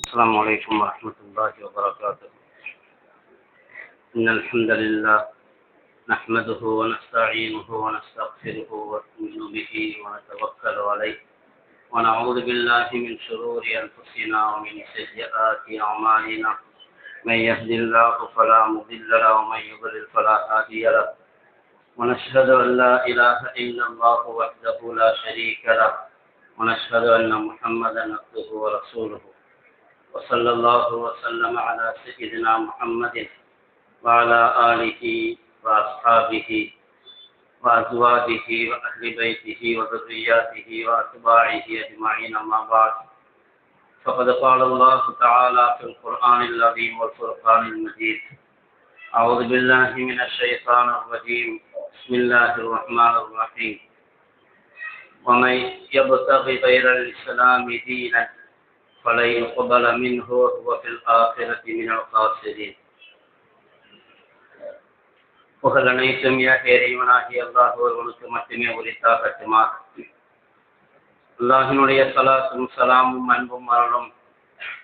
السلام عليكم ورحمة الله وبركاته. إن الحمد لله نحمده ونستعينه ونستغفره ونؤمن به ونتوكل عليه ونعوذ بالله من شرور أنفسنا ومن سيئات أعمالنا. من يهد الله فلا مضل له ومن يضلل فلا هادي له. ونشهد أن لا إله إلا الله وحده لا شريك له ونشهد أن محمدا عبده ورسوله. وصلى الله وسلم على سيدنا محمد وعلى آله وأصحابه وأزواجه وأهل بيته وذرياته وأتباعه أجمعين، أما بعد، فقد قال الله تعالى في القرآن العظيم والفرقان المجيد: أعوذ بالله من الشيطان الرجيم، بسم الله الرحمن الرحيم. ومن يبتغي غير الإسلام دينا فلن يقبل منه وهو في الآخرة من الخاسرين. புகழ் அனைத்தும் இறைவனாகிய அல்லாஹ் ஒருவனுக்கு மட்டுமே உரித்தாகட்டுமா. அல்லாஹினுடைய ஸலாத்தும் ஸலாமும் அன்பும் அருளும்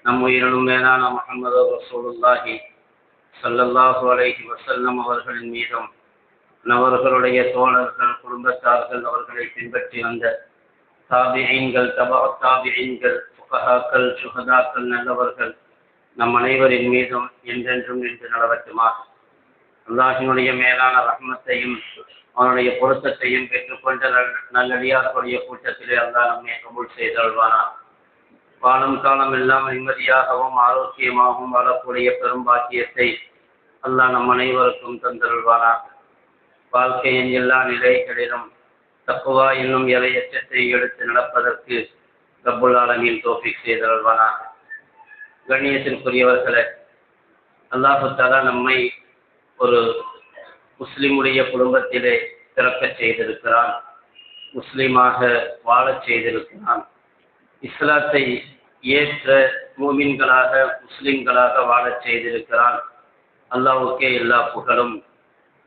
நம் உயிரினும் மேலான முஹம்மது ரசூலுல்லாஹி ஸல்லல்லாஹு அலைஹி வஸல்லம் அவர்களின் மீதும் அவர்களுடைய தோழர்கள், குடும்பத்தார்கள், அவர்களை பின்பற்றி வந்த தாபிஈன்கள், தபஅத் தாபிஈன்கள், ஃபுகஹாக்கள், சுஹதாக்கள், நல்லவர்கள் நம் அனைவரின் மீதும் என்றென்றும் நின்று நிலவட்டுமா. அல்லாஹினுடைய மேலான ரஹ்மத்தையும் அவனுடைய பொருத்தத்தையும் பெற்றுக்கொண்ட நல்லடியார்களுடைய கூட்டத்திலே அல்லாஹ் நம்மை கபூல் செய்தல்வானா. வாழும் காலம் எல்லாம் நிம்மதியாகவும் ஆரோக்கியமாகவும் வாழக்கூடிய பெரும் பாக்கியத்தை அல்லாஹ் நம் அனைவருக்கும் தந்தருள்வானா. வாழ்க்கையின் எல்லா நிலைகளிலும் தக்வா என்னும் இறையச்சத்தை எடுத்து நடப்பதற்கு ரப்புல் ஆலமீன் தௌஃபீக் செய்தருள்வானா. கண்ணியத்திற்குரியவர்களே, அல்லாஹு தஆலா நம்மை ஒரு முஸ்லிமுடைய குடும்பத்திலே பிறக்க செய்திருக்கிறான், முஸ்லிமாக வாழச் செய்திருக்கிறான். இஸ்லாத்தை ஏற்ற மூமின்களாக, முஸ்லிம்களாக வாழச் செய்திருக்கிறான். அல்லாஹ்வுக்கே எல்லா புகழும்.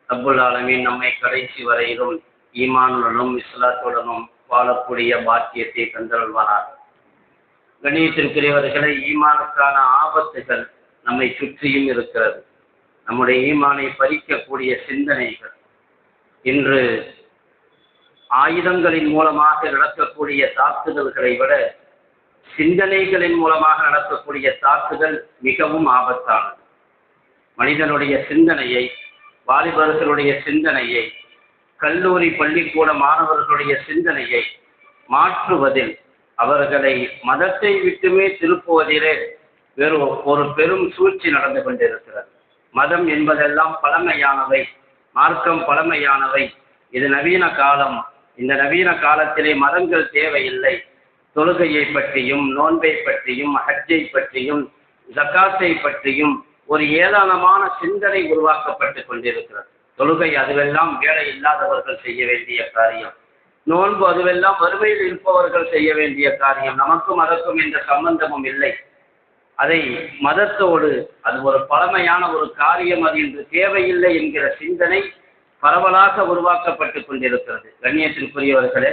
ரப்புல் ஆலமீன் நம்மை கடைசி வரையிலும் ஈமானுடனும் இஸ்லாத்துடனும் வாழக்கூடிய பாக்கியத்தை தந்தருள்வானார். கண்ணியத்திற்குரியவர்களை, ஈமானுக்கான ஆபத்துகள் நம்மை சுற்றியும் இருக்கிறது. நம்முடைய ஈமானை பறிக்கக்கூடிய சிந்தனைகள் இன்று ஆயுதங்களின் மூலமாக நடக்கக்கூடிய தாக்குதல்களை விட சிந்தனைகளின் மூலமாக நடக்கக்கூடிய தாக்குதல் மிகவும் ஆபத்தானது. மனிதனுடைய சிந்தனையை, வாலிபர்களுடைய சிந்தனையை, கல்லூரி பள்ளிக்கூட மாணவர்களுடைய சிந்தனையை மாற்றுவதில், அவர்களை மதத்தை விட்டுமே திருப்புவதிலே ஒரு பெரும் சூழ்ச்சி நடந்து கொண்டிருக்கிறது. மதம் என்பதெல்லாம் பழமையானவை, மார்க்கம் பழமையானவை. இது நவீன காலம். இந்த நவீன காலத்திலே மதங்கள் தேவையில்லை. தொழுகையை பற்றியும், நோன்பை பற்றியும், ஹஜ்ஜை பற்றியும், ஜகாத்தை பற்றியும் ஒரு ஏளனமான சிந்தனை உருவாக்கப்பட்டு கொண்டிருக்கிறது. தொழுகை அதுவெல்லாம் வேலை இல்லாதவர்கள் செய்ய வேண்டிய காரியம். நோன்பு அதுவெல்லாம் வறுமையில் இருப்பவர்கள் செய்ய வேண்டிய காரியம். நமக்கும் அதற்கும் எந்த சம்பந்தமும் இல்லை. அதை மதத்தோடு அது ஒரு பழமையான ஒரு காரியம், அது இன்று தேவையில்லை என்கிற சிந்தனை பரவலாக உருவாக்கப்பட்டு கொண்டிருக்கிறது. கண்ணியத்திற்குரியவர்களே,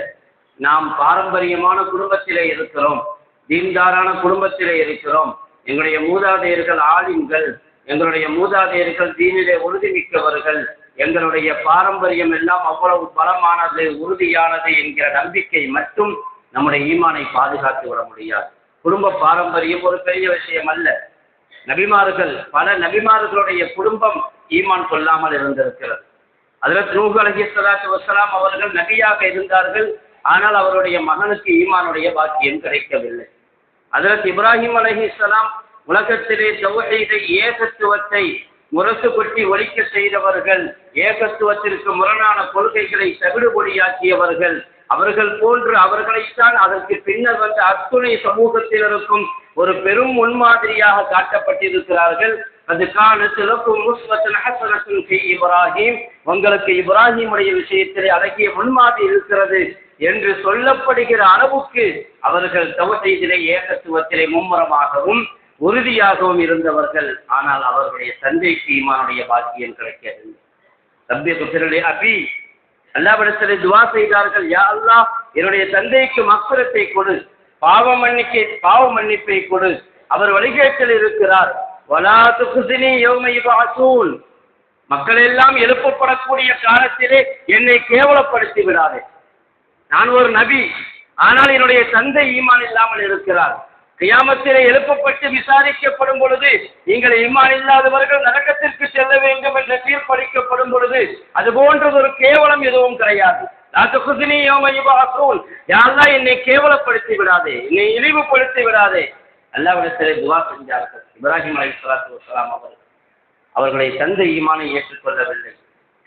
நாம் பாரம்பரியமான குடும்பத்திலே இருக்கிறோம், தீன்தாரான குடும்பத்திலே இருக்கிறோம். எங்களுடைய மூதாதையர்கள் ஆலிம்கள், எங்களுடைய மூதாதையர்கள் தீனிலே உறுதிமிக்கவர்கள். எங்களுடைய பாரம்பரியம் எல்லாம் அவ்வளவு பலமானது, உறுதியானது என்கிற நம்பிக்கை மட்டும் நம்முடைய ஈமானை பாதுகாத்து விட முடியாது. குடும்ப பாரம்பரியம் ஒரு பெரிய விஷயம் அல்ல. நபிமார்கள், பல நபிமார்களுடைய குடும்பம் ஈமான் கொள்ளாமல் இருந்திருக்கிறது. ஹஜ்ரத் நூஹ் அலைஹிஸ்ஸலாத்து வஸ்ஸலாம் அவர்கள் நபியாக இருந்தார்கள். ஆனால் அவருடைய மகனுக்கு ஈமானுடைய பாக்கியம் கிடைக்கவில்லை. ஹஜ்ரத் இப்ராஹிம் அலைஹிஸ்ஸலாம் உலகத்திலே தௌஹீதை, ஏகத்துவத்தை முரசு கொட்டி ஒழிக்க செய்தவர்கள், ஏகத்துவத்திற்கு முரணான கொள்கைகளை தவிடுபொடியாக்கியவர்கள். அவர்கள் போன்று அவர்களைத்தான் அதற்கு பின்னர் வந்த அத்துணை சமூகத்தினருக்கும் ஒரு பெரும் முன்மாதிரியாக காட்டப்பட்டிருக்கிறார்கள். இப்ராஹிம், உங்களுக்கு இப்ராஹிமுடைய விஷயத்திலே அழகிய முன்மாதிரி இருக்கிறது என்று சொல்லப்படுகிற அளவுக்கு அவர்கள் தௌஹீதிலே, ஏகத்துவத்திலே மும்முரமாகவும் உறுதியாகவும் இருந்தவர்கள். ஆனால் அவர்களுடைய தந்தைக்கு ஈமானுடைய பாக்கியம் கிடைக்கவில்லை. ரப்பி குஃபிர்லி அபி, அல்லாஹ்விடத்திலே துஆ செய்தார்கள், யா அல்லாஹ், என்னுடைய தந்தைக்கு மக்ஃபிரத்தை கொடு, பாவ மன்னிப்பை கொடு, அவர் வழிகேட்டில் இருக்கிறார். வலா துக்ஸினி யௌம யுபஅஸூன், மக்கள் எல்லாம் எழுப்பப்படக்கூடிய காலத்திலே என்னை கேவலப்படுத்தி விடாதே. நான் ஒரு நபி, ஆனால் என்னுடைய தந்தை ஈமான் இல்லாமல் இருக்கிறார். கியாமத்திலே எழுப்பப்பட்டு விசாரிக்கப்படும் பொழுது நீங்கள் ஈமான் இல்லாதவர்கள் நரகத்திற்கு செல்ல வேண்டும் என்று தீர்ப்பளிக்கப்படும் பொழுது அது போன்ற ஒரு கேவலம் எதுவும் கிடையாது. என்னை கேவலப்படுத்தி விடாதே, என்னை இழிவுபடுத்தி விடாதே. அல்லாஹ்விடத்திலே துஆ செஞ்சார்கள். இப்ராஹிம் அலைஹிஸ்ஸலாத்து வஸ்ஸலாம் அவர்களை தந்தை ஈமானை ஏற்றுக்கொள்ளவில்லை.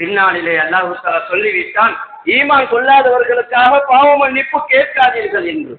பின்னாளிலே அல்லாஹ் தஆலா சொல்லிவிட்டான், ஈமான் கொள்ளாதவர்களுக்காக பாவ மன்னிப்பு கேட்காதீர்கள் என்று.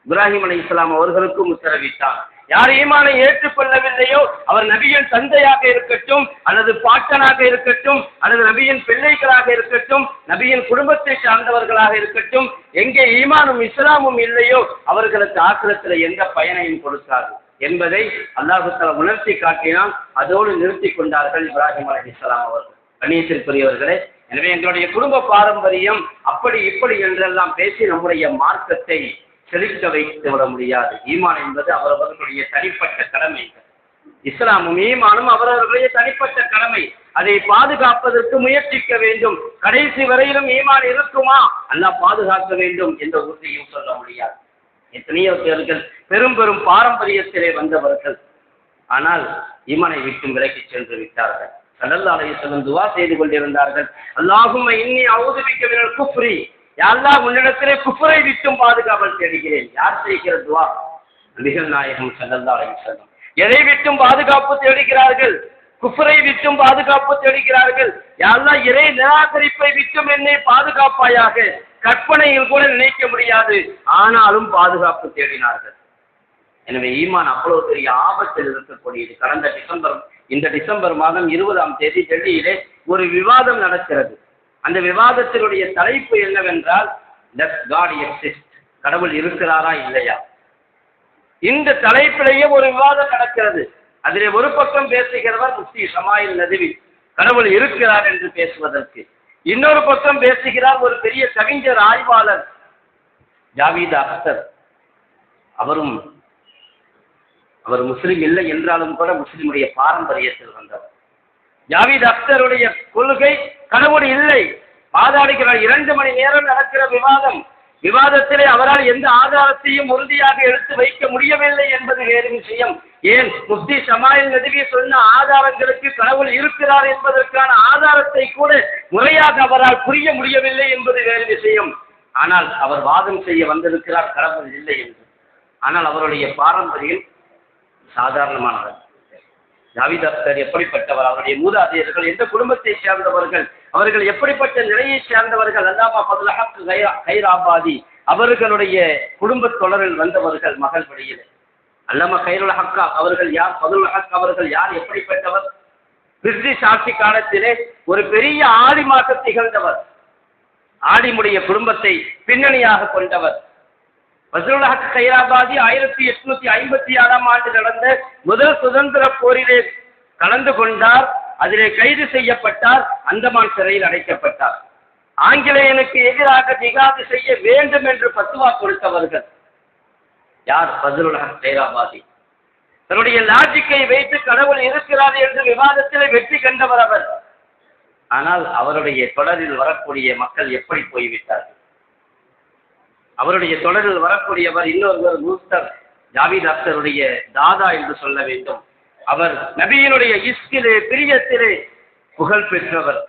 இப்ராஹிம் அலைஹிஸ்ஸலாம் அவர்களுக்கும் உத்தரவிட்டான், யார் ஈமானை ஏற்றுக்கொள்ளவில்லையோ அவர் நபியின் தந்தையாக இருக்கட்டும், அல்லது பாட்டனாக இருக்கட்டும், அல்லது நபியின் பிள்ளைகளாக இருக்கட்டும், நபியின் குடும்பத்தை சார்ந்தவர்களாக இருக்கட்டும், எங்கே ஈமானும் இஸ்லாமும் இல்லையோ அவர்களுக்கு ஆக்கிரத்தில் எந்த பயனையும் கொடுக்காது என்பதை அல்லாஹ் தஆலா உணர்த்தி காட்டினான். அதோடு நிறுத்தி கொண்டார்கள் இப்ராஹிம் அலைஹிஸ்ஸலாம் அவர்கள். கண்ணியத்திற்குரியவர்களே, எனவே எங்களுடைய குடும்ப பாரம்பரியம் அப்படி இப்படி என்றெல்லாம் பேசி நம்முடைய மார்க்கத்தை செழிக்க வைத்து விட முடியாது. ஈமான் என்பது அவரவர்களுடைய தனிப்பட்ட கடமை. இஸ்லாமும் ஈமானும் அவரவர்களுடைய தனிப்பட்ட கடமை. அதை பாதுகாப்பதற்கு முயற்சிக்க வேண்டும். கடைசி வரையிலும் ஈமான் இருக்குமா, அல்லாஹ் பாதுகாக்க வேண்டும் என்ற உறுதியும் சொல்ல முடியாது. எத்தனையோ பேர்கள் பெரும் பெரும் பாரம்பரியத்திலே வந்தவர்கள், ஆனால் ஈமானை விட்டு விலக்கி சென்று விட்டார்கள். ஸல்லல்லாஹு அலைஹி வஸல்லம் துஆ செய்து கொண்டிருந்தார்கள், அல்லாஹும்ம இன்னி அஊது பிக்க மினல் குஃப்ரி, யா அல்லாஹ் உன்னிடத்திலே குஃப்ரை விட்டும் பாதுகாவல் தேடுகிறேன். யார் செய்கிற துஆ? நபிகள் நாயகம் ஸல்லல்லாஹு அலைஹி வஸல்லம். எதை விட்டும் பாதுகாப்பு தேடுகிறார்கள்? குஃப்ரை விட்டும் பாதுகாப்பு தேடுகிறார்கள். யா அல்லாஹ் இறை நிராகரிப்பை விட்டும் என்னை பாதுகாப்பாயாக. கற்பனையில் கூட நினைக்க முடியாது, ஆனாலும் பாதுகாப்பு தேடினார்கள். எனவே ஈமான் அவ்வளவு பெரிய ஆபத்தில் இருக்கக்கூடியது. கடந்த இந்த டிசம்பர் மாதம் 20ஆம் தேதி டெல்லியிலே ஒரு விவாதம் நடக்கிறது. அந்த விவாதத்தினுடைய தலைப்பு என்னவென்றால், டஸ் காட் எக்ஸிஸ்ட், கடவுள் இருக்கிறாரா இல்லையா? இந்த தலைப்பிலேயே ஒரு விவாதம் நடக்கிறது. அதிலே ஒரு பக்கம் பேசுகிறவர் முஃப்தி ஷமாயில் நதவி, கடவுள் இருக்கிறார் என்று பேசுவதற்கு. இன்னொரு பக்கம் பேசுகிறார் ஒரு பெரிய கவிஞர் ஆய்வாளர் ஜாவீத் அக்தர். அவர் முஸ்லிம் இல்லை என்றாலும் கூட முஸ்லிமுடைய பாரம்பரியத்தில் வந்தவர். ஜாவீத் அக்தருடைய கொள்கை கடவுள் இல்லை. வாதாடுகிறார். 2 மணி நேரம் நடக்கிற விவாதத்திலே அவரால் எந்த ஆதாரத்தையும் உறுதியாக எடுத்து வைக்க முடியவில்லை என்பது வேறு விஷயம். ஏன் முஃப்தி ஷமாயில் நதவி சொன்ன ஆதாரங்களுக்கு கடவுள் இருக்கிறார் என்பதற்கான ஆதாரத்தை கூட முறையாக அவரால் புரிய முடியவில்லை என்பது வேறு விஷயம். ஆனால் அவர் வாதம் செய்ய வந்திருக்கிறார் கடவுள் இல்லை என்று. ஆனால் அவருடைய பாரம்பரியம் சாதாரணமானவர். ஜாவீத் அக்தர் எப்படிப்பட்டவர்? அவருடைய மூதாதையர்கள் எந்த குடும்பத்தை சேர்ந்தவர்கள்? அவர்கள் எப்படிப்பட்ட நிலையை சேர்ந்தவர்கள்? அல்லாமா ஃபதுல் ஹக் கைராபாதி அவர்களுடைய குடும்ப தொடரில் வந்தவர்கள் மகள் வழியில். அல்லாமா கைருல் ஹக் அவர்கள் யார்? ஃபதுல் ஹக் அவர்கள் யார்? எப்படிப்பட்டவர்? பிரிட்டிஷ் ஆட்சி காலத்திலே ஒரு பெரிய ஆலிமாக திகழ்ந்தவர். ஆலிமுடைய குடும்பத்தை பின்னணியாக கொண்டவர். ஃபதுல் ஹக் கைராபாதி 1856ஆம் ஆண்டு நடந்த முதல் சுதந்திர போரிலே கலந்து கொண்டார். அதிலே கைது செய்யப்பட்டார். அந்தமான் சிறையில் அடைக்கப்பட்டார். ஆங்கிலேயனுக்கு எதிராக ஜிகாது செய்ய வேண்டும் என்று பத்துவா கொடுத்தவர்கள் யார்? ஃபதுல் ஹக் கைராபாதி. தன்னுடைய லாஜிக்கை வைத்து கடவுள் இருக்கிறார் என்று விவாதத்தில் வெற்றி கண்டவர் அவர். ஆனால் அவருடைய தொடரில் வரக்கூடிய மக்கள் எப்படி போய்விட்டார்கள்? அவருடைய தொடரில் வரக்கூடியவர் இன்னொருவர் மூஸ்தர் ஜாவீத் அக்தருடைய தாதா என்று சொல்ல வேண்டும். அவர் நபியினுடைய இஸ்கிலே பிரியத்திலே புகழ் பெற்றவர்.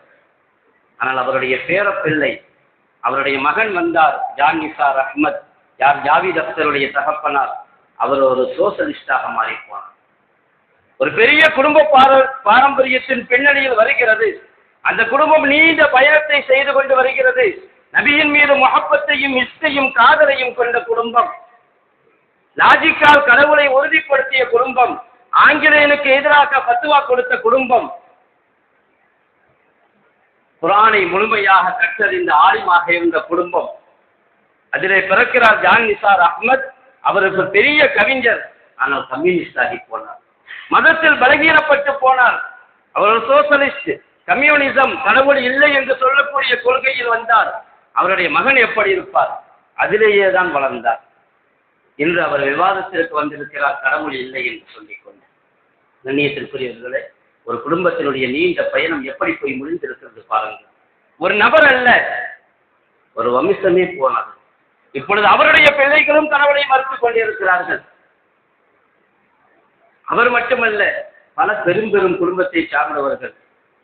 ஆனால் அவருடைய பேரப்பிள்ளை, அவருடைய மகன் வந்தார், ஜான் நிசார் அஹ்மத். யார்? ஜாவீத் அக்தருடைய தகப்பனார். அவர் ஒரு சோசலிஸ்டாக மாறிப்போனார். ஒரு பெரிய குடும்ப பாரம்பரியத்தின் பின்னணியில் வருகிறது. அந்த குடும்பம் நீண்ட பயணத்தை செய்து கொண்டு வருகிறது. நபியின் மீது முஹப்பத்தையும் இஷ்கையும் காதலையும் கொண்ட குடும்பம். லாஜிக்கால் கடவுளை உறுதிப்படுத்திய குடும்பம். ஆங்கிலேயனுக்கு எதிராக பத்துவா கொடுத்த குடும்பம். குர்ஆனை முழுமையாக கற்றறிந்த ஆலிமாக இருந்த குடும்பம். அதிலே பிறக்கிறார் ஜான் நிசார் அஹ்மத். அவருக்கு பெரிய கவிஞர். ஆனால் கம்யூனிஸ்ட் ஆகி போனார். மதத்தில் பலகீனப்பட்டு போனார். அவர் ஒரு சோசலிஸ்ட். கம்யூனிசம், கடவுள் இல்லை என்று சொல்லக்கூடிய கொள்கையில் வந்தார். அவருடைய மகன் எப்படி இருப்பார்? அதிலேயே தான் வளர்ந்தார். இன்று அவர் விவாதத்திற்கு வந்திருக்கிறார், கடவுள் இல்லை என்று சொல்லிக் கொண்டார். கண்ணியத்திற்குரியவர்களே, ஒரு குடும்பத்தினுடைய நீண்ட பயணம் எப்படி போய் முடிந்திருக்கிறது பாருங்கள். ஒரு நபர் அல்ல, ஒரு வம்சமே போனது. இப்பொழுது அவருடைய பிள்ளைகளும் கடவுளை மறுத்துக் கொண்டிருக்கிறார்கள். அவர் மட்டுமல்ல, பல பெரும் பெரும் குடும்பத்தை சார்ந்தவர்கள்,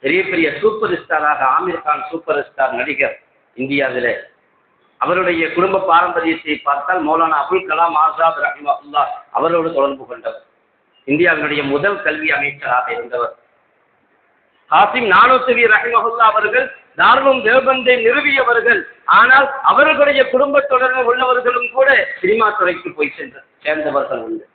பெரிய பெரிய சூப்பர் ஸ்டாராக ஆமீர் கான் சூப்பர் ஸ்டார் நடிகர் இந்தியாவிலே, அவருடைய குடும்ப பாரம்பரியத்தை பார்த்தால் மௌலானா அபுல் கலாம் ஆசாத் ரஹிமஹுல்லாஹ் அவரோடு தொடர்பு கொண்டவர். இந்தியாவினுடைய முதல் கல்வி அமைச்சராக இருந்தவர். ஹாசிம் நானூத்துவி ரஹிமஹுல்லாஹ் அவர்கள் தாருல் தேவபந்தை நிறுவியவர்கள். ஆனால் அவர்களுடைய குடும்ப தொடர்பு உள்ளவர்களும் கூட சினிமா துறைக்கு போய் சேர்ந்தவர்கள் உண்டு.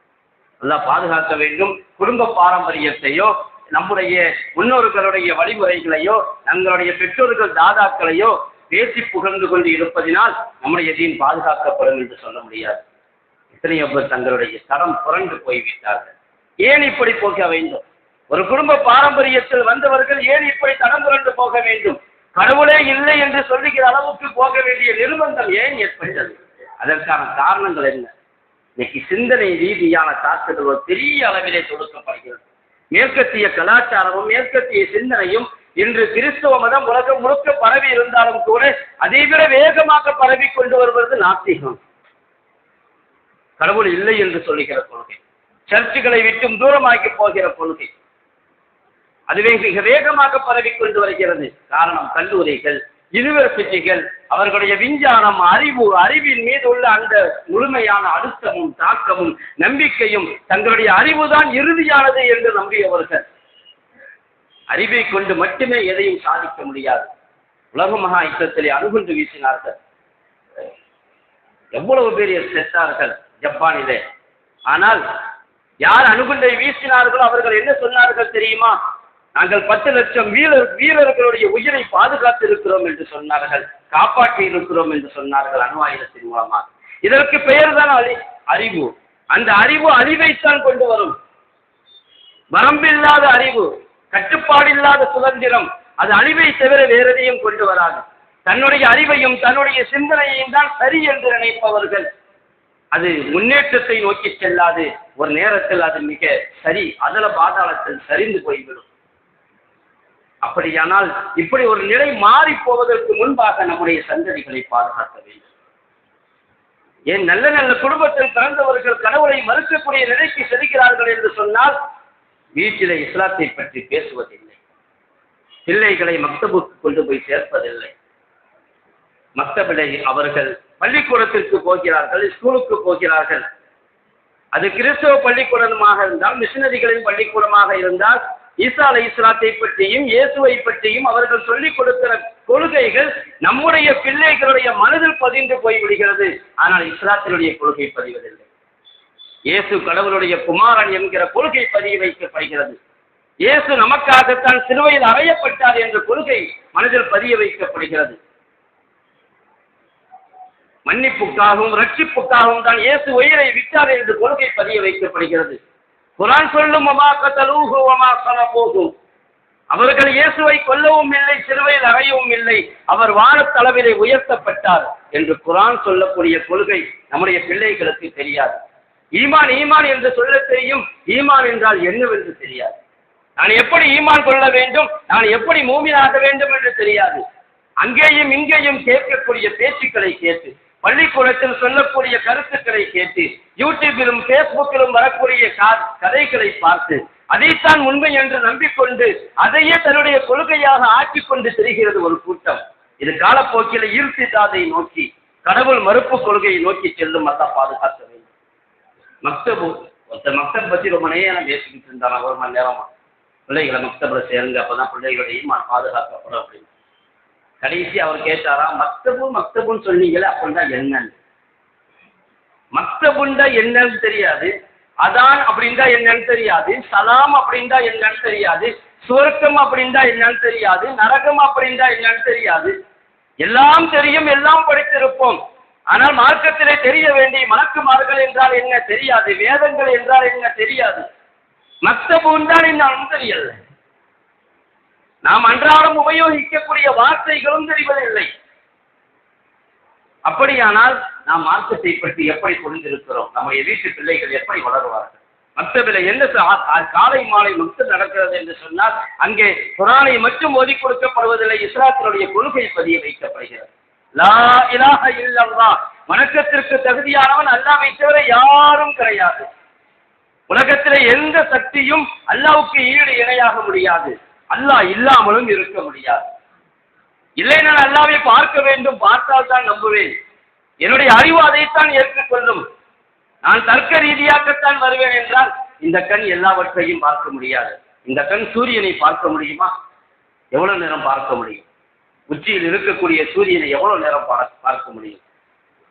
அல்லாஹ் பாதுகாக்க வேண்டும். குடும்ப பாரம்பரியத்தையோ நம்முடைய முன்னோர்களுடைய வழிமுறைகளையோ நம்மளுடைய பெற்றோர்கள் தாதாக்களையோ பேசி புகழ்ந்து கொண்டு இருப்பதினால் நம்முடைய தீன் பாதுகாக்கப்படும் என்று சொல்ல முடியாது. எத்தனையோ பேர் தங்களுடைய தரம் புரண்டு போய்விட்டார்கள். ஏன் இப்படி போக வேண்டும்? ஒரு குடும்ப பாரம்பரியத்தில் வந்தவர்கள் ஏன் இப்படி தடம் புரண்டு போக வேண்டும்? கடவுளே இல்லை என்று சொல்லுகிற அளவுக்கு போக வேண்டிய நிர்பந்தம் ஏன் ஏற்பட்டது? அதற்கான காரணங்கள் என்ன? இன்னைக்கு சிந்தனை ரீதியான தாக்குதல் ஒரு பெரிய அளவிலே தொடுக்கப்படுகிறது. மேற்கத்திய கலாச்சாரமும் மேற்கத்திய சிந்தனையும் இன்று கிறிஸ்தவ மதம் உலகம் முழுக்க பரவி இருந்தாலும் கூட அதைவிட வேகமாக பரவி கொண்டு வருவது நாத்திகம், கடவுள் இல்லை என்று சொல்லுகிற கொள்கை, சர்ச்சுகளை விட்டும் தூரமாக்கி போகிற கொள்கை, அதுவே மிக வேகமாக பரவி கொண்டு வருகிறது. காரணம், கல்லூரிகள், யூனிவர்சிட்டிகள், அவர்களுடைய விஞ்ஞானம், அறிவின் மீது உள்ள அந்த முழுமையான அழுத்தமும் தாக்கமும் நம்பிக்கையும், தங்களுடைய அறிவுதான் இறுதியானது என்று நம்பியவர்கள். அறிவை கொண்டு மட்டுமே எதையும் சாதிக்க முடியாது. உலக மகா யுத்தத்திலே அணுகுண்டு வீசினார்கள். எவ்வளவு பேர் செத்தார்கள் ஜப்பானிலே. ஆனால் யார் அணுகுண்டை வீசினார்களோ அவர்கள் என்ன சொன்னார்கள் தெரியுமா? நாங்கள் 10 லட்சம் வீரர்களுடைய உயிரை பாதுகாத்து இருக்கிறோம் என்று சொன்னார்கள், காப்பாற்றி இருக்கிறோம் என்று சொன்னார்கள் அணு ஆயுதத்தின் மூலமாக. இதற்கு பெயர் தான் அறிவு. அந்த அறிவு அழிவைத்தான் கொண்டு வரும். வரம்பில்லாத அறிவு, கட்டுப்பாடில்லாத சுதந்திரம், அது அழிவை தவிர வேற எதையும் கொண்டு வராது. தன்னுடைய அறிவையும் தன்னுடைய சிந்தனையையும் தான் சரி என்று நினைப்பவர்கள், அது முன்னேற்றத்தை நோக்கி செல்லாது. ஒரு நேரத்தில் அது மிக சரி அதல பாதாளத்தில் சரிந்து போய்விடும். அப்படியானால் இப்படி ஒரு நிலை மாறி போவதற்கு முன்பாக நம்முடைய சந்ததிகளை பாதுகாக்க வேண்டும். ஏன் நல்ல நல்ல குடும்பத்தில் பிறந்தவர்கள் கடவுளை மறுக்கக்கூடிய நிலைக்கு செல்கிறார்கள் என்று சொன்னால் வீட்டிலே இஸ்லாத்தை பற்றி பேசுவதில்லை, பிள்ளைகளை மக்தபுக்கு கொண்டு போய் சேர்ப்பதில்லை. மக்தபிலை அவர்கள் பள்ளிக்கூடத்திற்கு போகிறார்கள், ஸ்கூலுக்கு போகிறார்கள். அது கிறிஸ்தவ பள்ளிக்கூடமாக இருந்தால், மிஷினரிகளின் பள்ளிக்கூடமாக இருந்தால், ஈசா அலைஹிஸ்ஸலாத்தை பற்றியும் இயேசுவை பற்றியும் அவர்கள் சொல்லிக் கொடுக்கிற கொள்கைகள் நம்முடைய பிள்ளைகளுடைய மனதில் பதிந்து போய்விடுகிறது. ஆனால் இஸ்லாத்தினுடைய கொள்கை பதிவதில்லை. இயேசு கடவுளுடைய குமாரன் என்கிற கொள்கை பதிய வைக்கப்படுகிறது. இயேசு நமக்காகத்தான் சிலுவையில் அறையப்பட்டார் என்ற கொள்கை மனதில் பதிய வைக்கப்படுகிறது. மன்னிப்புக்காகவும் ரட்சிப்புக்காகவும் தான் இயேசு உயிரை விட்டார் என்று கொள்கை பதிய வைக்கப்படுகிறது. குர்ஆன் சொல்லும் அவர்கள் இயேசுவை கொல்லவும் இல்லை, சிலுவையில் அறையவும் இல்லை, அவர் வானத்தளவிலே உயர்த்தப்பட்டார் என்று குர்ஆன் சொல்லக்கூடிய கொள்கை நம்முடைய பிள்ளைகளுக்கு தெரியாது. ஈமான் ஈமான் என்று சொல்ல தெரியும், ஈமான் என்றால் என்னவென்று தெரியாது. நான் எப்படி ஈமான் கொள்ள வேண்டும், நான் எப்படி மூமினாக வேண்டும் என்று தெரியாது. அங்கேயும் இங்கேயும் கேட்கக்கூடிய பேச்சுக்களை கேட்டு, பள்ளிக்கூடத்தில் சொல்லக்கூடிய கருத்துக்களை கேட்டு, யூடியூபிலும் பேஸ்புக்கிலும் வரக்கூடிய கதைகளை பார்த்து அதைத்தான் உண்மை என்று நம்பிக்கொண்டு அதையே தன்னுடைய கொள்கையாக ஆக்கிக்கொண்டு தெரிகிறது ஒரு கூட்டம். இது காலப்போக்கில் ஈர்த்திதாதை நோக்கி, கடவுள் மறுப்பு கொள்கையை நோக்கி செல்லும். அல்லாஹ் பாதுகாக்க வேண்டும். மக்தப் பத்தி ரொம்ப நேரம் பேசிக்கிட்டு இருந்தாங்க, 1 மணி நேரமா. பிள்ளைகளை மக்தப்ல சேருங்க, அப்பதான் பிள்ளைகளுடைய ஈமான் பாதுகாக்கப்படும் அப்படின்னு. கடைசி அவர் கேட்டாரா, மக்தபுன்னு சொன்னீங்களே அப்படின்னா என்னன்னு? மக்தபுண்டா என்னன்னு தெரியாது, அதான் அப்படின்டா என்னன்னு தெரியாது, சலாம் அப்படின்டா என்னன்னு தெரியாது, சுவர்க்கம் அப்படின்டா என்னன்னு தெரியாது, நரகம் அப்படின்டா என்னன்னு தெரியாது. எல்லாம் தெரியும், எல்லாம் படித்திருப்போம். ஆனால் மார்க்கத்திலே தெரிய வேண்டிய மலக்குமார்கள் என்றால் என்ன தெரியாது, வேதங்கள் என்றால் என்ன தெரியாது. மக்தபு என்றால் என்னன்னு தெரியல. நாம் அன்றாடம் உபயோகிக்கக்கூடிய வார்த்தைகளும் தெரிவதில்லை. அப்படியானால் நாம் மார்க்கத்தை பற்றி எப்படி புரிந்திருக்கிறோம்? நம்முடைய வீட்டு பிள்ளைகள் எப்படி வளருவார்கள்? மற்றவில்லை என்ன காலை மாலை மட்டும் நடக்கிறது என்று சொன்னால் அங்கே குர்ஆனை மட்டும் ஓதி கொடுக்கப்படுவதில்லை, இஸ்லாத்தினுடைய கொள்கை பதிய வைக்கப்படுகிறது. லா இலாஹ இல்லல்லாஹ், வணக்கத்திற்கு தகுதியானவன் அல்லாஹ்வை தவிர யாரும் கிடையாது. உலகத்திலே எந்த சக்தியும் அல்லாஹ்வுக்கு ஈடு இணையாக முடியாது. அல்லாஹ் இல்லாமலும் இருக்க முடியாது. இல்லை, நான் அல்லாஹ்வை பார்க்க வேண்டும், பார்த்தால் தான் நம்புவேன். என்னுடைய அறிவு அதைத்தான் ஏற்றுக்கொள்ளும். நான் தர்க்க ரீதியாகத்தான் வருவேன் என்றால் இந்த கண் எல்லாவற்றையும் பார்க்க முடியாது. இந்த கண் சூரியனை பார்க்க முடியுமா? எவ்வளவு நேரம் பார்க்க முடியும்? உச்சியில் இருக்கக்கூடிய சூரியனை எவ்வளவு நேரம் பார்க்க முடியும்?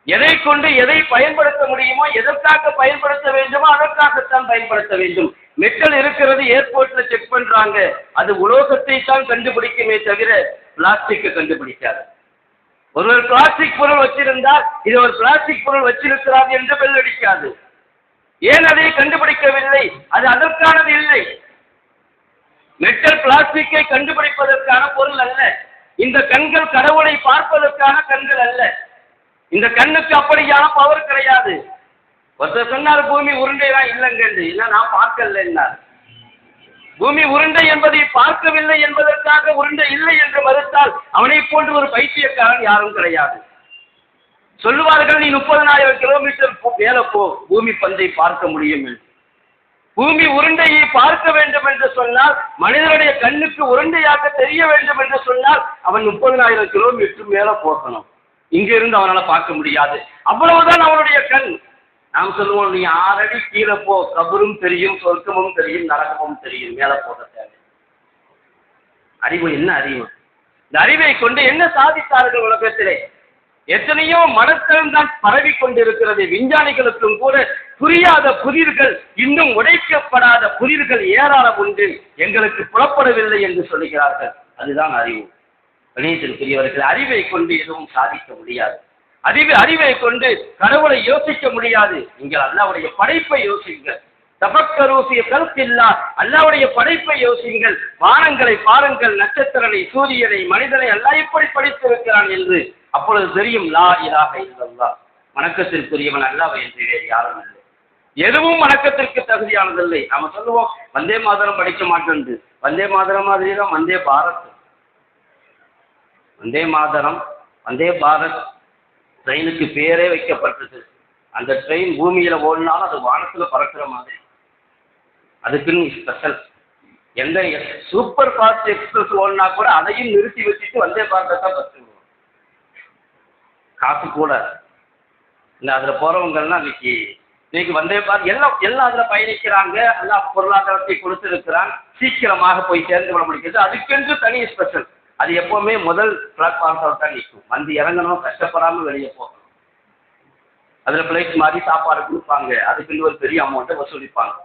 எதை கொண்டு எதை பயன்படுத்த முடியுமோ, எதற்காக பயன்படுத்த வேண்டுமோ அதற்காகத்தான் பயன்படுத்த வேண்டும். மெட்டல் இருக்கிறது, ஏர்போர்ட்ல செக் பண்றாங்க, அது உலோகத்தை தான் கண்டுபிடிக்குமே தவிர பிளாஸ்டிக் கண்டுபிடிக்காது. ஒருவர் பிளாஸ்டிக் பொருள் வச்சிருந்தால் இது ஒரு பிளாஸ்டிக் பொருள் வச்சிருக்கிறார் என்று பெல் அடிக்காது. ஏன் அதை கண்டுபிடிக்கவில்லை? அது அதற்கானது இல்லை. மெட்டல் பிளாஸ்டிக்கை கண்டுபிடிப்பதற்கான பொருள் அல்ல. இந்த கண்கள் கடவுளை பார்ப்பதற்கான கண்கள் அல்ல. இந்த கண்ணுக்கு அப்படியான பவர் கிடையாது. ஒருத்தர் சொன்னார் பூமி உருண்டைதான், இல்லைங்க, இல்லை நான் பார்க்கல என்னார். பூமி உருண்டை என்பதை பார்க்கவில்லை என்பதற்காக உருண்டை இல்லை என்று மறுத்தால் அவனை போன்று ஒரு பைத்தியக்காரன் யாரும் கிடையாது. சொல்லுவார்கள், நீ 30,000 கிலோமீட்டர் மேல போ, பூமி பந்தை பார்க்க முடியும் என்று. பூமி உருண்டையை பார்க்க வேண்டும் என்று சொன்னால், மனிதனுடைய கண்ணுக்கு உருண்டையாக தெரிய வேண்டும் என்று சொன்னால் அவன் 30,000 கிலோமீட்டர் மேல போகணும். இங்கிருந்து அவனால் பார்க்க முடியாது. அவ்வளவுதான் அவனுடைய கண். நாம் சொல்லுவோம், நீ 6 அடி கீழே போ, கபரும் தெரியும், சொர்க்கமும் தெரியும், நரகமும் தெரியும், மேல போக தேவை. அறிவு என்ன அறிவு? இந்த அறிவை கொண்டு என்ன சாதித்தார்கள் உலகத்திலே? எத்தனையோ மடத்தனம் தான் பரவி கொண்டிருக்கிறது. விஞ்ஞானிகளுக்கும் கூட புரியாத புதிர்கள், இன்னும் உடைக்கப்படாத புதிர்கள் ஏராளம் உண்டு, எங்களுக்கு புலப்படவில்லை என்று சொல்லுகிறார்கள். அதுதான் அறிவு. கணியத்திற்குரியவர்கள், அறிவை கொண்டு எதுவும் சாதிக்க முடியாது. அறிவை கொண்டு கடவுளை யோசிக்க முடியாது. நீங்கள் அல்லாஹ்வுடைய படைப்பை யோசிங்கள். தஃபக்கரு ஃபீ கல்கில்லாஹ், அல்லாஹ்வுடைய படைப்பை யோசிங்கள். வானங்களை பாருங்கள், நட்சத்திரனை, சூரியனை, மனிதனை அல்லாஹ் எப்படி படைத்திருக்கிறான் என்று. அப்பொழுது தெரியும், லா இலாஹ இல்லல்லாஹ், வணக்கத்திற்குரியவன் அல்லாஹ் என்று வேறு யாரும் இல்லை. எதுவும் வணக்கத்திற்கு தகுதியானதில்லை. நாம சொல்லுவோம், வந்தே மாதரம் படிக்க மாட்டேன். வந்தே மாதரம் மாதிரி தான் வந்தே பாரத். வந்தே மாதரம், வந்தே பாரத் ட்ரெயினுக்கு பேரே வைக்கப்பட்டது. அந்த ட்ரெயின் பூமியில ஓடினாலும் அது வானத்துல பறக்கிற மாதிரி. அதுக்குன்னு ஸ்பெஷல். எந்த சூப்பர் ஃபாஸ்ட் எக்ஸ்பிரஸ் ஓடினா கூட அதையும் நிறுத்தி வச்சுட்டு வந்தே பாரத் தான் பஸ். காசு கூட இல்லை. அதுல போறவங்கலாம் இன்னைக்கு வந்தே பாரத் எல்லாம் அதுல பயணிக்கிறாங்க. எல்லாம் பொருளாதாரத்தை கொடுத்திருக்கிறான், சீக்கிரமாக போய் சேர்ந்து விட முடிக்கிறது. அதுக்கென்று தனி ஸ்பெஷல். அது எப்பவுமே முதல் பிளாட்ஃபார்ம் தான் நிற்கும். வந்து இறங்கணும், கஷ்டப்படாமல் வெளியே போகணும். அதுல பிளைட் மாதிரி சாப்பாடு கொடுப்பாங்க. அதுக்குன்னு ஒரு பெரிய அமௌண்ட்டை வசூலிப்பாங்க.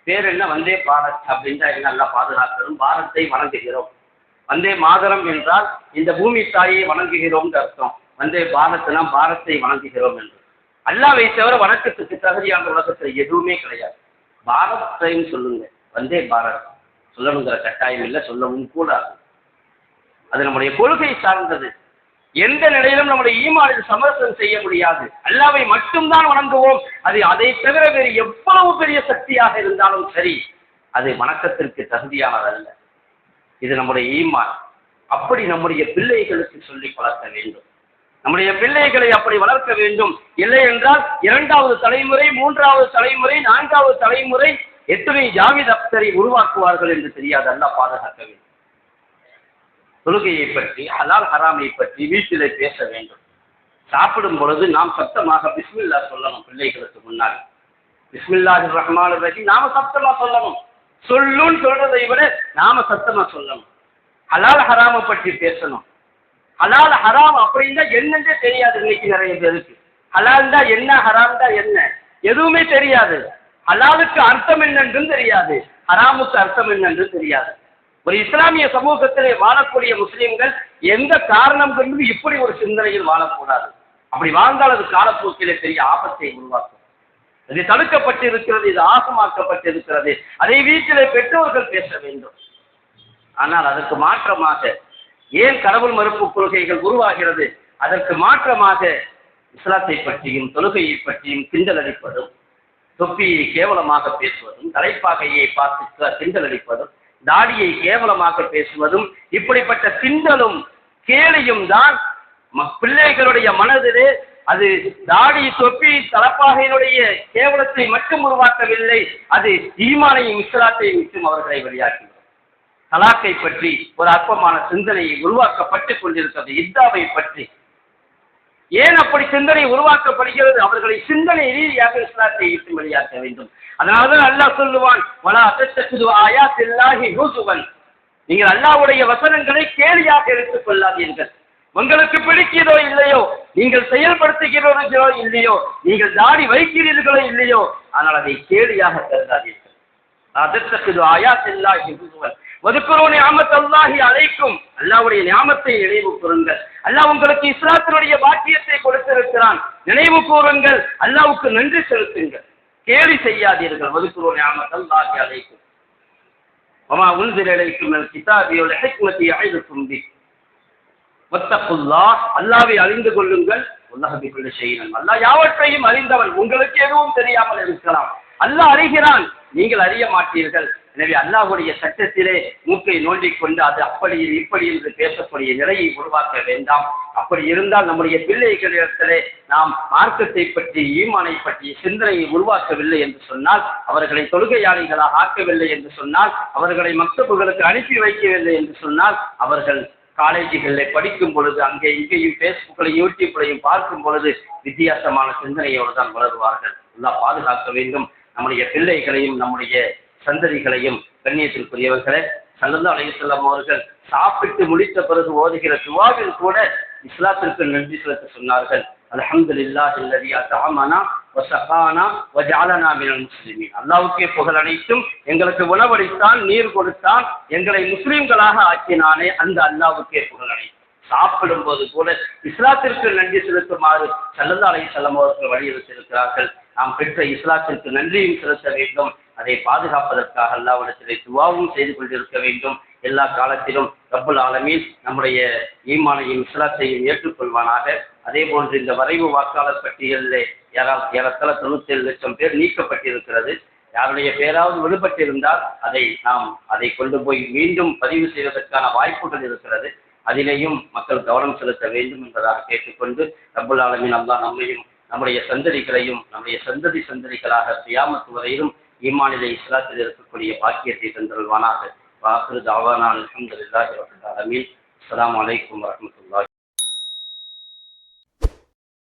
பேர் என்ன? வந்தே பாரத் அப்படின்னா என்ன? நல்லா பாதுகாக்கிறோம், பாரத்தை வணங்குகிறோம். வந்தே மாதரம் என்றால் இந்த பூமி தாயை வணங்குகிறோம் அர்த்தம். வந்தே பாரத்னா பாரத்தை வணங்குகிறோம் என்று. அல்லாஹ்வை தவிர வணக்கத்துக்கு தகுதியான உலகத்தில் எதுவுமே கிடையாது. பாரத் ட்ரெயின் சொல்லுங்க, வந்தே பாரத் சொல்லணுங்கிற கட்டாயம் இல்லை, சொல்லவும் கூடாது. அது நம்முடைய கொள்கை சார்ந்தது. எந்த நிலையிலும் நம்முடைய ஈமானில் சமரசம் செய்ய முடியாது. அல்லாஹ்வை மட்டும்தான் வணங்குவோம். அது அதை தவிர வேறு எவ்வளவு பெரிய சக்தியாக இருந்தாலும் சரி, அது வணக்கத்திற்கு தகுதியானதல்ல. இது நம்முடைய ஈமான். அப்படி நம்முடைய பிள்ளைகளுக்கு சொல்லி வளர்க்க வேண்டும். நம்முடைய பிள்ளைகளை அப்படி வளர்க்க வேண்டும். இல்லை என்றால் 2வது தலைமுறை, 3வது தலைமுறை, 4வது தலைமுறை எத்தனை ஜாவித் அக்தரை உருவாக்குவார்கள் என்று தெரியாது. அல்லாஹ் பாதுகாக்க வேண்டும். தொழுகையை பற்றி, ஹலால் ஹராமை பற்றி வீட்டிலே பேச வேண்டும். சாப்பிடும் பொழுது நாம் சத்தமாக பிஸ்மில்லா சொல்லணும். பிள்ளைகளுக்கு முன்னால் பிஸ்மில்லாஹிர் ரஹ்மானிர் ரஹீம் நாம சத்தமா சொல்லணும். சொல்லுன்னு சொல்றதை விட நாம சத்தமா சொல்லணும். ஹலால் ஹராமை பற்றி பேசணும். ஹலால் ஹராம் அப்படின்னா என்னன்னே தெரியாது இன்னைக்கு நிறைய பேருக்கு. ஹலால்டா என்ன, ஹராம்டா என்ன, எதுவுமே தெரியாது. ஹலாலுக்கு அர்த்தம் என்னென்றும் தெரியாது, ஹராமுக்கு அர்த்தம் என்னென்றும் தெரியாது. ஒரு இஸ்லாமிய சமூகத்திலே வாழக்கூடிய முஸ்லிம்கள் எந்த காரணம் கொண்டு இப்படி ஒரு சிந்தனையில் வாழக்கூடாது. அப்படி வாழ்ந்தால் அது காலப்போக்கிலே பெரிய ஆபத்தை உருவாக்கும். இது தடுக்கப்பட்டிருக்கிறது, இது ஆசமாக்கப்பட்டிருக்கிறது. அதை வீட்டிலே பெற்றோர்கள் பேச வேண்டும். ஆனால் அதற்கு மாற்றமாக ஏன் கடவுள் மறுப்பு கொள்கைகள் உருவாகிறது? அதற்கு மாற்றமாக இஸ்லாத்தை பற்றியும் தொழுகையை பற்றியும் கிண்டல் அடிப்பதும், தொப்பியை கேவலமாக பேசுவதும், தலைப்பாகையை பார்த்து கிண்டல் அடிப்பதும், தாடியை கேவலமாக பேசுவதும், இப்படிப்பட்ட கிண்டலும் கேலியும் தான் பிள்ளைகளுடைய மனதிலே அது தாடி தொப்பி தலப்பாகையினுடைய கேவலத்தை மட்டும் உருவாக்கவில்லை, அது ஈமானையும் இஸ்லாத்தையும் மட்டும் அவர்களை வெளியாக்கினார். தலாக்கை பற்றி ஒரு அற்பமான சிந்தனையை உருவாக்கப்பட்டுக் கொண்டிருக்கிறது. இத்தாவை பற்றி ஏன் அப்படி சிந்தனை உருவாக்கப்படுகிறது? அவர்களை சிந்தனை ரீதியாக இஸ்லாத்தை விட்டு வெளியாக்க வேண்டும். அதனால்தான் அல்லாஹ் சொல்லுவான், வலா தத்தகிது ஆயாத்தில்லாஹி ஹுசுவன், நீங்கள் அல்லாஹ்வுடைய வசனங்களை கேலியாக எடுத்துக் கொள்ளாதீர்கள். உங்களுக்கு பிடிக்கிறதோ இல்லையோ, நீங்கள் செயல்படுத்துகிறீர்களோ இல்லையோ, நீங்கள் தாடி வைக்கிறீர்களோ இல்லையோ, ஆனால் அதை கேலியாக கருதாதீர்கள். தத்தகிது ஆயாத்தில்லாஹி ஹுசுவன் வதுக்குரு நிஅமத்தல்லாஹி அலைக்கும், அல்லாஹ்வுடைய நியாமத்தை நினைவு கூறுங்கள். அல்லாஹ் உங்களுக்கு இஸ்லாத்தினுடைய பாக்கியத்தை கொடுத்திருக்கிறான், நினைவு கூறுங்கள், அல்லாஹ்வுக்கு நன்றி செலுத்துங்கள், கேலி செய்யாதீர்கள். வதுக்குரு நிஅமத்தல்லாஹி அலைக்கும் வமா உன்சில இலைக்கும் மினல் கிதாபி வல் ஹிக்மத்தி யஇதுக்கும் பி வத்தகுல்லாஹ், அல்லாஹ்வை அறிந்து கொள்ளுங்கள். வல்லாஹு பிகுல்லி ஷைஇன் அலீம், அல்லாஹ் யாவற்றையும் அறிந்தவன். உங்களுக்கு எதுவும் தெரியாமல் இருக்கலாம், அல்லாஹ் அறிகிறான், நீங்கள் அறிய மாட்டீர்கள். எனவே அல்லாஹ்வுடைய சட்டத்திலே மூக்கை நோண்டிக் கொண்டு அது அப்படி இப்படி என்று பேசக்கூடிய நிலையை உருவாக்க வேண்டாம். அப்படி இருந்தால் நம்முடைய பிள்ளைகளிடத்திலே நாம் மார்க்கத்தை பற்றி ஈமானை பற்றி சிந்தனையை உருவாக்கவில்லை என்று சொன்னால், அவர்களை தொழுகையாளிகளாக ஆக்கவில்லை என்று சொன்னால், அவர்களை மக்தபுகளுக்கு அனுப்பி வைக்கவில்லை என்று சொன்னால், அவர்கள் காலேஜுகளில் படிக்கும் பொழுது அங்கே இங்கேயும் பேஸ்புக்களையும் யூடியூப்லையும் பார்க்கும் பொழுது வித்தியாசமான சிந்தனையோடு தான் வளருவார்கள். எல்லாம் பாதுகாக்க வேண்டும் நம்முடைய பிள்ளைகளையும் நம்முடைய சந்ததிகளையும். கண்ணியத்திற்குரியவர்களே, ஸல்லல்லாஹு அலைஹி வஸல்லம் அவர்கள் சாப்பிட்டு முடித்த பிறகு ஓதுகிற துஆவில் கூட இஸ்லாத்திற்கு நன்றி செலுத்த சொன்னார்கள். அல்ஹம்துலில்லாஹி அல்லதி அத்அமனா வஸகானா வஜஅலனா மினல் முஸ்லிமீன். அல்லாஹ்வுக்கே புகழ் அனைத்தும், எங்களுக்கு உணவளித்தான், நீர் கொடுத்தான், எங்களை முஸ்லிம்களாக ஆக்கினானே அந்த அல்லாஹ்வுக்கே புகழ் அனைத்தும். சாப்பிடும்போது கூட இஸ்லாத்திற்கு நன்றி செலுத்துமாறு ஸல்லல்லாஹு அலைஹி வஸல்லம் அவர்கள் வலியுறுத்தியிருக்கிறார்கள். நாம் பெற்ற இஸ்லாத்திற்கு நன்றியும் செலுத்த வேண்டும். அதை பாதுகாப்பதற்காக அல்லாஹ்விடத்திலே துஆவும் செய்து கொண்டிருக்க வேண்டும். எல்லா காலத்திலும் ரப்புல் ஆலமீன் நம்முடைய ஈமானையும் இஸ்லாத்தையும் ஏற்றுக்கொள்வானாக. அதே போன்று இந்த வரைவு வாக்காளர் பட்டியலிலே ஏறத்தாழ 97 லட்சம் பேர் நீக்கப்பட்டிருக்கிறது. யாருடைய பேராவது விடுபட்டிருந்தால் அதை கொண்டு போய் மீண்டும் பதிவு செய்வதற்கான வாய்ப்புகள் இருக்கிறது. அதிலேயும் மக்கள் கவனம் செலுத்த வேண்டும் என்பதாக கேட்டுக்கொண்டு, ரப்புல் ஆலமீன் அல்லாஹ் நம்மையும் நம்முடைய சந்ததிகளையும் நம்முடைய சந்ததிகளாக கியாமத் வரையிலும் ஈமானிலே இஸ்லாத்தில் இருக்கக்கூடிய பாக்கியத்தை தந்தருள்வானாக. வாஹிரு தஅவானா அல்ஹம்துலில்லாஹி ரப்பில் ஆலமீன். அஸ்ஸலாமு அலைக்கும் வரஹ்மத்துல்லாஹி